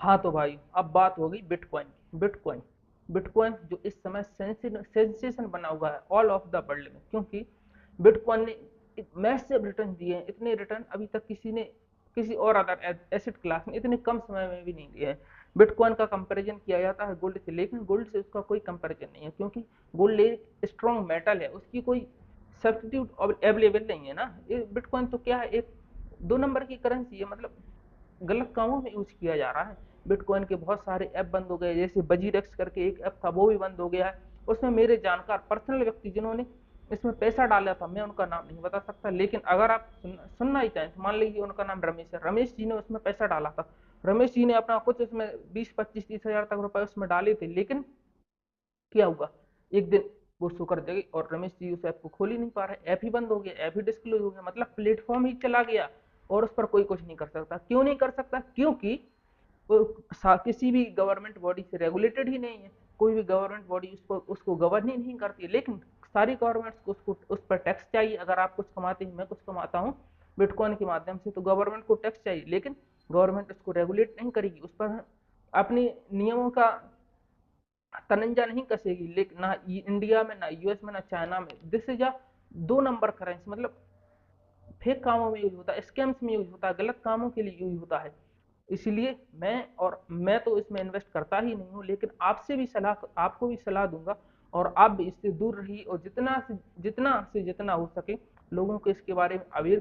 हाँ तो भाई, अब बात हो गई बिटकॉइन की। बिटकॉइन बिटकॉइन जो इस समय सेंसेशन बना हुआ है ऑल ऑफ द वर्ल्ड में, क्योंकि बिटकॉइन ने मैसिव रिटर्न दिए हैं। इतने रिटर्न अभी तक किसी ने, किसी और अदर एसेट क्लास ने इतने कम समय में भी नहीं दिए हैं। बिटकॉइन का कंपैरिजन किया जाता है गोल्ड से, लेकिन गोल्ड से उसका कोई कंपैरिजन नहीं है, क्योंकि गोल्ड एक स्ट्रॉन्ग मेटल है, उसकी कोई सब्स्टिट्यूट अवेलेबल नहीं है ना। ये बिटकॉइन तो क्या है, एक दो नंबर की करेंसी है, मतलब गलत कामों में यूज किया जा रहा है। बिटकॉइन के बहुत सारे ऐप बंद हो गए, जैसे बजीरेक्स करके एक ऐप था वो भी बंद हो गया है। उसमें मेरे जानकार पर्सनल व्यक्ति जिन्होंने इसमें पैसा डाला था, मैं उनका नाम नहीं बता सकता, लेकिन अगर आप सुनना ही चाहें तो मान लीजिए उनका नाम रमेश है। रमेश जी ने उसमें पैसा डाला था। रमेश जी ने अपना कुछ उसमें 20 25 30 हजार तक रुपए उसमें डाले थे, लेकिन क्या हुआ, एक दिन वो शो कर देगी और रमेश जी उस ऐप को खोल ही नहीं पा रहे, ऐप ही बंद हो गया, ऐप ही डिस्क्लोज हो गया, मतलब प्लेटफॉर्म ही चला गया और उस पर कोई कुछ नहीं कर सकता। क्यों नहीं कर सकता? क्योंकि वो किसी भी गवर्नमेंट बॉडी से रेगुलेटेड ही नहीं है। कोई भी गवर्नमेंट बॉडी उसको उसको गवर्न ही नहीं करती है, लेकिन सारी गवर्नमेंट्स को उसको उस पर टैक्स चाहिए। अगर आप कुछ कमाते हैं, मैं कुछ कमाता हूँ बिटकॉइन के माध्यम से, तो गवर्नमेंट को टैक्स चाहिए, लेकिन गवर्नमेंट उसको रेगुलेट नहीं करेगी, उस पर अपने नियमों का तनंजा नहीं कसेगी। लेकिन ना इंडिया में, ना यूएस में, ना चाइना में, दिस इज अ दो नंबर करेंसी, मतलब फेक कामों में यूज होता है, स्कैम्स में यूज होता है, गलत कामों के लिए यूज होता है। इसलिए मैं तो इसमें इन्वेस्ट करता ही नहीं हूँ, लेकिन आपसे भी सलाह, आपको भी सलाह दूंगा, और आप भी इससे दूर रहिए और जितना से जितना हो सके लोगों को इसके बारे में अवेयर